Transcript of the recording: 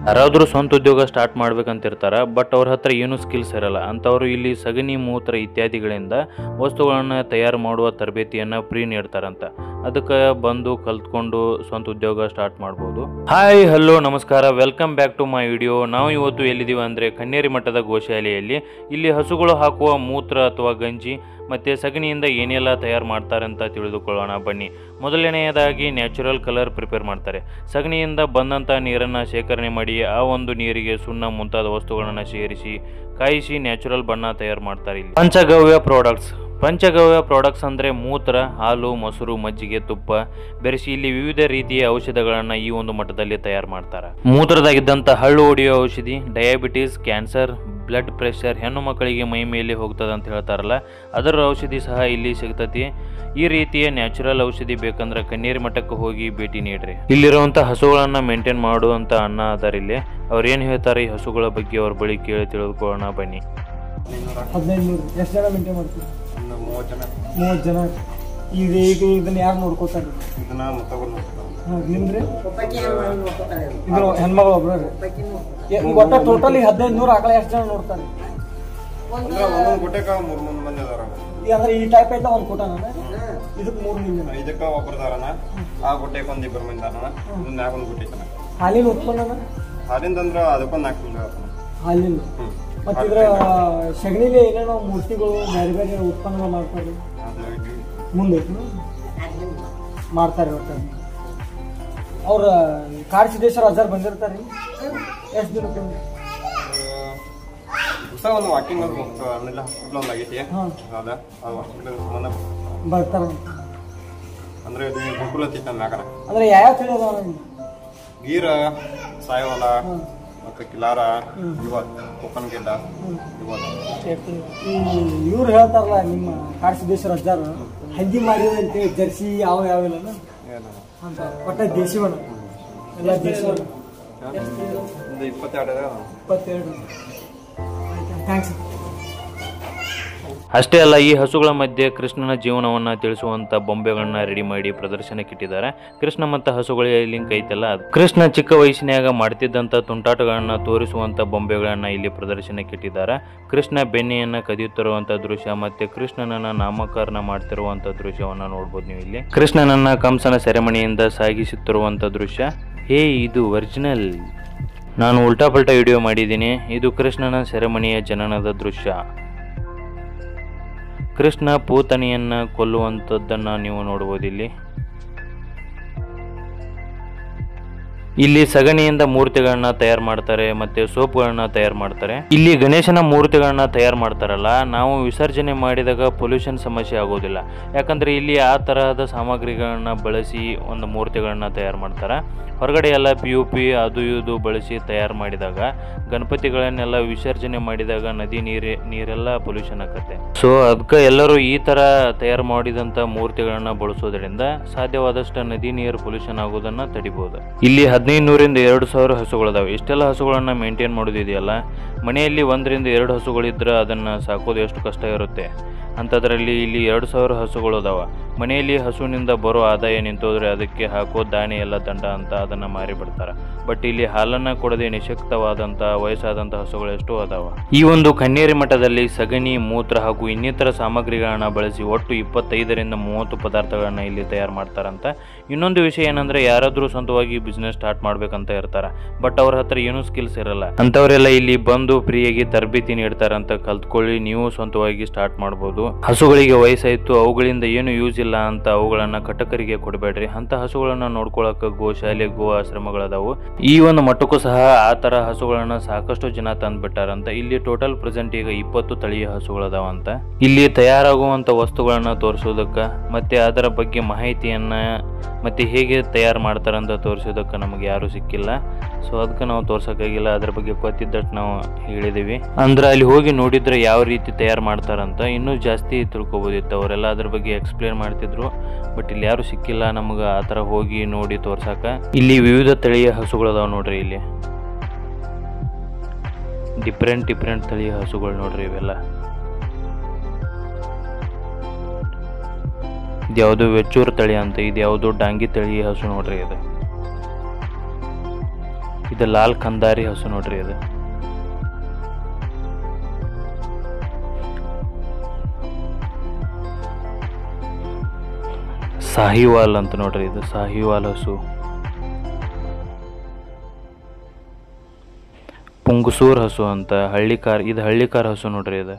ಯಾರಾದರೂ ಸ್ವಂತ ಉದ್ಯೋಗ ಸ್ಟಾರ್ಟ್ ಮಾಡ್ಬೇಕಂತಿರ್ತಾರೆ, ಬಟ್ ಅವ್ರ ಹತ್ರ ಏನೂ ಸ್ಕಿಲ್ಸ್ ಇರಲ್ಲ. ಅಂಥವ್ರು ಇಲ್ಲಿ ಸಗಣಿ, ಮೂತ್ರ ಇತ್ಯಾದಿಗಳಿಂದ ವಸ್ತುಗಳನ್ನು ತಯಾರು ಮಾಡುವ ತರಬೇತಿಯನ್ನು ಫ್ರೀ ನೀಡ್ತಾರಂತ. ಅದಕ್ಕೆ ಬಂದು ಕಲ್ತ್ಕೊಂಡು ಸ್ವಂತ ಉದ್ಯೋಗ ಸ್ಟಾರ್ಟ್ ಮಾಡ್ಬೋದು. ಹಾಯ್, ಹಲೋ, ನಮಸ್ಕಾರ, welcome back to my video. ನಾವು ಇವತ್ತು ಎಲ್ಲಿದ್ದೀವಿ ಅಂದರೆ ಕನ್ನೇರಿ ಮಠದ ಗೋಶಾಲೆಯಲ್ಲಿ. ಇಲ್ಲಿ ಹಸುಗಳು ಹಾಕುವ ಮೂತ್ರ ಅಥವಾ ಗಂಜಿ ಮತ್ತು ಸಗಣಿಯಿಂದ ಏನೆಲ್ಲ ತಯಾರು ಮಾಡ್ತಾರೆ ಅಂತ ತಿಳಿದುಕೊಳ್ಳೋಣ ಬನ್ನಿ. ಮೊದಲನೆಯದಾಗಿ ನ್ಯಾಚುರಲ್ ಕಲರ್ ಪ್ರಿಪೇರ್ ಮಾಡ್ತಾರೆ. ಸಗಣಿಯಿಂದ ಬಂದಂಥ ನೀರನ್ನು ಶೇಖರಣೆ ಮಾಡಿ ಆ ಒಂದು ನೀರಿಗೆ ಸುಣ್ಣ ಮುಂತಾದ ವಸ್ತುಗಳನ್ನು ಸೇರಿಸಿ ಕಾಯಿಸಿ ನ್ಯಾಚುರಲ್ ಬಣ್ಣ ತಯಾರು ಮಾಡ್ತಾರೆ. ಇಲ್ಲಿ ಪಂಚಗವ್ಯ ಪ್ರಾಡಕ್ಟ್ಸ್ ಅಂದರೆ ಮೂತ್ರ, ಹಾಲು, ಮೊಸರು, ಮಜ್ಜಿಗೆ, ತುಪ್ಪ ಬೆರೆಸಿ ಇಲ್ಲಿ ವಿವಿಧ ರೀತಿಯ ಔಷಧಗಳನ್ನು ಈ ಒಂದು ಮಠದಲ್ಲಿ ತಯಾರು ಮಾಡ್ತಾರೆ. ಮೂತ್ರದಾಗಿದ್ದಂಥ ಹಳ್ಳು ಹೊಡೆಯುವ ಔಷಧಿ, ಡಯಾಬಿಟೀಸ್, ಕ್ಯಾನ್ಸರ್, ಬ್ಲಡ್ ಪ್ರೆಷರ್, ಹೆಣ್ಣು ಮಕ್ಕಳಿಗೆ ಮೈ ಮೇಲೆ ಹೋಗ್ತದೆ ಅಂತ ಹೇಳ್ತಾರಲ್ಲ, ಅದರ ಔಷಧಿ ಸಹ ಇಲ್ಲಿ ಸಿಗ್ತತಿ. ಈ ರೀತಿಯ ನ್ಯಾಚುರಲ್ ಔಷಧಿ ಬೇಕಂದ್ರೆ ಕನ್ನೇರಿ ಮಠಕ್ಕೆ ಹೋಗಿ ಭೇಟಿ ನೀಡ್ರಿ. ಇಲ್ಲಿರುವಂಥ ಹಸುಗಳನ್ನು ಮೇಂಟೈನ್ ಮಾಡುವಂಥ ಅಣ್ಣ ಅದಾರ ಇಲ್ಲಿ. ಅವ್ರು ಏನು ಹೇಳ್ತಾರೆ ಈ ಹಸುಗಳ ಬಗ್ಗೆ ಅವ್ರ ಬಳಿ ಕೇಳಿ ತಿಳಿದುಕೊಳ್ಳೋಣ ಬನ್ನಿ. 1500 ಎಷ್ಟು ಜನ ಮೇಂಟೈನ್ ಮಾಡ್ತೀವಿ? 30 ಜನ. ಈಗ ಇದನ್ನ ಯಾರು ನೋಡ್ಕೋತಾರೆ? ನಿಮ್ರಿ ಇದು ಹೆಣ್ಮಗಳು ಒಬ್ರು ರೀ. ಈಗ ಒಟ್ಟ ಟೋಟಲ್ ಈಗ 1500 ಆಕಳ ಎಷ್ಟು ಜನ ನೋಡ್ತಾರೆ? ಅಂದ್ರೆ ಈ ಟೈಪ್ ಐತ ಒಂದ್ ಕೋಟ ಇದಕ್ಕೆ 3 ಮಂದಿ, ಇದಕ್ಕ ಒಬ್ಬರದಾರನ, ಆ ಗುಟ್ಟೆಗೆ ಒಂದ್ 2 ಮಂದಿ ಅದಾರನ, ಇದನ್ನ ಯಾಕೆ ಒಂದು ಗುಟ್ಟೆ ಹಾಲಿನ ಉತ್ಪನ್ನ? ಹಾಲಿಂದ ಅಂದ್ರ ಅದಕ್ಕೊಂದು 4 ಮಂದಿ ಅದಾರನ. ಹಾಲಿನ ಮತ್ತೆ ಇದ್ರ ಸಗಣಿಲಿ ಏನೇನೋ ಮೂರ್ತಿಗಳು ಬೇರೆ ಬೇರೆ ಉತ್ಪನ್ನಗಳು ಮಾಡ್ತಾರೆ. ಮುಂದೆ ಮಾಡ್ತಾರೆ. ಒಟ್ಟ ಅವ್ರ ಕಾಡ್ ಸಿದ್ದೇಶ್ವರ ಅಜ್ಜಾರ್ ಬಂದಿರ್ತಾರೆ. ಎಷ್ಟು ದಿನಕ್ಕೆ ಒಂದು ವಾಕಿಂಗ್ ಹಾಸ್ಪಿಟಲ್ ಒಂದು ಆಗೈತಿ, ಅದ ಹಾಸ್ಪಿಟಲ್ ಬರ್ತಾರ. ಅಂದ್ರೆ ಇದು ಗುಂಪುಲ ತಿತ್ತ ಮ್ಯಾಕನ ಅಂದ್ರೆ ಯಾವ ತಳಿ ಅದಾವ? ಗೀರ, ಸಾಯವಲ, ಮತ್ತೆ ಕಿಲಾರ, ಇವತ್ತು ಕೊಕ್ಕನ್ ಗೆಡ್ಡ, ಇವತ್ತು ಇವ್ರು ಹೇಳ್ತಾರಲ್ಲ ನಿಮ್ಮ ಕಾಡ್ ಸಿದ್ದೇಶ್ವರ ಅಜ್ಜಾರ ಹಂದಿ ಮಾಡಿದ ಅಂತೇಳಿ ಜರ್ಸಿ ಯಾವ ಯಾವಿಲ್ಲ ಅಂತ. ಒಟ್ಟ ದೇಶಿ ಬಣ್ಣ ಎಲ್ಲ ದೇಶಿ ಬಣ್ಣ. 22. ಥ್ಯಾಂಕ್ಸ್. ಅಷ್ಟೇ ಅಲ್ಲ, ಈ ಹಸುಗಳ ಮಧ್ಯೆ ಕೃಷ್ಣನ ಜೀವನವನ್ನು ತಿಳಿಸುವಂಥ ಬೊಂಬೆಗಳನ್ನ ರೆಡಿ ಮಾಡಿ ಪ್ರದರ್ಶನಕ್ಕಿಟ್ಟಿದ್ದಾರೆ. ಕೃಷ್ಣ ಮತ್ತು ಹಸುಗಳ ಲಿಂಕ್ ಐತಲ್ಲ, ಕೃಷ್ಣ ಚಿಕ್ಕ ವಯಸ್ಸಿನಾಗ ಮಾಡ್ತಿದ್ದಂಥ ತುಂಟಾಟಗಳನ್ನು ತೋರಿಸುವಂಥ ಬೊಂಬೆಗಳನ್ನು ಇಲ್ಲಿ ಪ್ರದರ್ಶನಕ್ಕಿಟ್ಟಿದ್ದಾರೆ. ಕೃಷ್ಣ ಬೆಣ್ಣೆಯನ್ನು ಕದಿಯುತ್ತಿರುವಂಥ ದೃಶ್ಯ ಮತ್ತು ಕೃಷ್ಣನನ್ನ ನಾಮಕರಣ ಮಾಡ್ತಿರುವಂಥ ದೃಶ್ಯವನ್ನು ನೋಡ್ಬೋದು ನೀವು ಇಲ್ಲಿ. ಕೃಷ್ಣನನ್ನ ಕಂಸನ ಸೆರೆಮನಿಯಿಂದ ಸಾಗಿಸುತ್ತಿರುವಂಥ ದೃಶ್ಯ. ಇದು ಒರಿಜಿನಲ್. ನಾನು ಉಲ್ಟಾ ಪಲ್ಟಾ ವಿಡಿಯೋ ಮಾಡಿದ್ದೀನಿ. ಇದು ಕೃಷ್ಣನ ಸೆರೆಮನಿಯ ಜನನದ ದೃಶ್ಯ. ಕೃಷ್ಣ ಪೂತನಿಯನ್ನು ಕೊಲ್ಲುವಂಥದ್ದನ್ನು ನೀವು ನೋಡ್ಬೋದು ಇಲ್ಲಿ ಸಗಣಿಯಿಂದ ಮೂರ್ತಿಗಳನ್ನ ತಯಾರು ಮಾಡ್ತಾರೆ ಮತ್ತೆ ಸೋಪ್ಗಳನ್ನ ತಯಾರು ಮಾಡ್ತಾರೆ. ಇಲ್ಲಿ ಗಣೇಶನ ಮೂರ್ತಿಗಳನ್ನ ತಯಾರು ಮಾಡ್ತಾರಲ್ಲ, ನಾವು ವಿಸರ್ಜನೆ ಮಾಡಿದಾಗ ಪೊಲ್ಯೂಷನ್ ಸಮಸ್ಯೆ ಆಗೋದಿಲ್ಲ. ಯಾಕಂದ್ರೆ ಇಲ್ಲಿ ಆ ತರಹದ ಸಾಮಗ್ರಿಗಳನ್ನ ಬಳಸಿ ಒಂದು ಮೂರ್ತಿಗಳನ್ನ ತಯಾರು ಮಾಡ್ತಾರೆ. ಹೊರಗಡೆ ಎಲ್ಲ POP ಅದು ಇದು ಬಳಸಿ ತಯಾರು ಮಾಡಿದಾಗ ಗಣಪತಿಗಳನ್ನೆಲ್ಲ ವಿಸರ್ಜನೆ ಮಾಡಿದಾಗ ನದಿ ನೀರೆಲ್ಲ ಪೊಲ್ಯೂಷನ್ ಆಗುತ್ತೆ. ಸೊ ಅದಕ್ಕೆ ಎಲ್ಲರೂ ಈ ತರ ತಯಾರು ಮಾಡಿದಂತ ಮೂರ್ತಿಗಳನ್ನ ಬಳಸೋದ್ರಿಂದ ಸಾಧ್ಯವಾದಷ್ಟು ನದಿ ನೀರು ಪೊಲ್ಯೂಷನ್ ಆಗೋದನ್ನ ತಡಿಬಹುದು. ಇಲ್ಲಿ 1500ರಿಂದ 2000 ಹಸುಗಳಿದಾವೆ. ಇಷ್ಟೆಲ್ಲ ಹಸುಗಳನ್ನ ಮೇಂಟೈನ್ ಮಾಡೋದಿದೆಯಲ್ಲ, ಮನೆಯಲ್ಲಿ 1ರಿಂದ 2 ಹಸುಗಳಿದ್ರೆ ಅದನ್ನ ಸಾಕೋದು ಎಷ್ಟು ಕಷ್ಟ ಇರುತ್ತೆ. ಅಂಥದ್ರಲ್ಲಿ ಇಲ್ಲಿ 2000 ಹಸುಗಳು ಅದಾವ. ಮನೆಯಲ್ಲಿ ಹಸುವಿನಿಂದ ಬರೋ ಆದಾಯ ನಿಂತೋದ್ರೆ ಅದಕ್ಕೆ ಹಾಕೋ ದಾಣಿ ಎಲ್ಲ ದಂಡ ಅಂತ ಅದನ್ನ ಮಾರಿ ಬಿಡ್ತಾರೆ. ಬಟ್ ಇಲ್ಲಿ ಹಾಲನ್ನ ಕೊಡದೆ ನಿಶಕ್ತವಾದಂಥ ವಯಸ್ಸಾದಂಥ ಹಸುಗಳು ಎಷ್ಟೋ ಅದಾವ. ಈ ಒಂದು ಕನ್ನೇರಿ ಮಠದಲ್ಲಿ ಸಗಣಿ, ಮೂತ್ರ ಹಾಗೂ ಇನ್ನಿತರ ಸಾಮಗ್ರಿಗಳನ್ನ ಬಳಸಿ ಒಟ್ಟು 25ರಿಂದ 30 ಪದಾರ್ಥಗಳನ್ನ ಇಲ್ಲಿ ತಯಾರು ಮಾಡ್ತಾರಂತ. ಇನ್ನೊಂದು ವಿಷಯ ಏನಂದ್ರೆ, ಯಾರಾದ್ರೂ ಸ್ವಂತವಾಗಿ ಬಿಸ್ನೆಸ್ ಸ್ಟಾರ್ಟ್ ಮಾಡ್ಬೇಕಂತ ಇರ್ತಾರ, ಬಟ್ ಅವ್ರ ಹತ್ರ ಏನೂ ಸ್ಕಿಲ್ಸ್ ಇರಲ್ಲ. ಅಂತವರೆಲ್ಲ ಇಲ್ಲಿ ಬಂದು ಫ್ರೀಯಾಗಿ ತರಬೇತಿ ನೀಡ್ತಾರಂತ. ಕಲ್ತ್ಕೊಳ್ಳಿ, ನೀವು ಸ್ವಂತವಾಗಿ ಸ್ಟಾರ್ಟ್ ಮಾಡ್ಬೋದು. ಹಸುಗಳಿಗೆ ವಯಸ್ಸಾಯ್ತು, ಅವುಗಳಿಂದ ಏನು ಯೂಸ್ ಇಲ್ಲ ಅಂತ ಅವುಗಳನ್ನ ಕಟಕರಿಗೆ ಕೊಡಬೇಡ್ರಿ. ಅಂತ ಹಸುಗಳನ್ನ ನೋಡ್ಕೊಳಕ ಗೋಶಾಲೆ, ಗೋ ಆಶ್ರಮಗಳದಾವು. ಈ ಒಂದು ಮಟ್ಟಕ್ಕೂ ಸಹ ಆ ತರ ಹಸುಗಳನ್ನ ಸಾಕಷ್ಟು ಜನ ತಂದ್ಬಿಟ್ಟಾರಂತ. ಇಲ್ಲಿ ಟೋಟಲ್ ಪ್ರೆಸೆಂಟ್ ಈಗ 20 ತಳಿಯ ಹಸುಗಳದಾವಂತ. ಇಲ್ಲಿ ತಯಾರಾಗುವಂತ ವಸ್ತುಗಳನ್ನ ತೋರಿಸೋದಕ್ಕ ಮತ್ತೆ ಅದರ ಬಗ್ಗೆ ಮಾಹಿತಿಯನ್ನ ಮತ್ತೆ ಹೇಗೆ ತಯಾರು ಮಾಡ್ತಾರಂತ ತೋರಿಸೋದಕ್ಕೆ ನಮಗೆ ಯಾರು ಸಿಕ್ಕಿಲ್ಲ. ಸೊ ಅದಕ್ಕೆ ನಾವು ತೋರ್ಸಕ್ಕಾಗಿಲ್ಲ. ಅದ್ರ ಬಗ್ಗೆ ಗೊತ್ತಿದ್ದಟ್ಟು ನಾವು ಹೇಳಿದೀವಿ. ಅಂದ್ರೆ ಅಲ್ಲಿ ಹೋಗಿ ನೋಡಿದ್ರೆ ಯಾವ ರೀತಿ ತಯಾರು ಮಾಡ್ತಾರಂತ ಇನ್ನೂ ಜಾಸ್ತಿ ತಿಳ್ಕೊಬೋದಿತ್ತು. ಅವರೆಲ್ಲ ಅದ್ರ ಬಗ್ಗೆ ಎಕ್ಸ್ಪ್ಲೇನ್ ಮಾಡ್ತಿದ್ರು. ಬಟ್ ಇಲ್ಲಿ ಯಾರು ಸಿಕ್ಕಿಲ್ಲ ನಮ್ಗೆ ಆ ಥರ ಹೋಗಿ ನೋಡಿ ತೋರ್ಸಾಕ. ಇಲ್ಲಿ ವಿವಿಧ ತಳಿಯ ಹಸುಗಳದಾವ ನೋಡ್ರಿ. ಇಲ್ಲಿ ಡಿಫ್ರೆಂಟ್ ತಳಿಯ ಹಸುಗಳು ನೋಡ್ರಿ. ಇವೆಲ್ಲ ಇದ್ಯಾವುದು ವೆಚ್ಚೂರ್ ತಳಿ ಅಂತ, ಇದ್ಯಾವುದು ಡಾಂಗಿ ತಳಿ ಹಸು ನೋಡ್ರಿ. ಇದು ಇದು ಲಾಲ್ ಖಂದಾರಿ ಹಸು ನೋಡ್ರಿ ಇದು. ಸಾಹಿವಾಲ್ ಅಂತ ನೋಡ್ರಿ ಇದು ಸಾಹಿವಾಲ್ ಹಸು. ಪುಂಗಸೂರ್ ಹಸು ಅಂತ ಹಳ್ಳಿಕಾರ್ ಹಸು ನೋಡ್ರಿ ಇದು.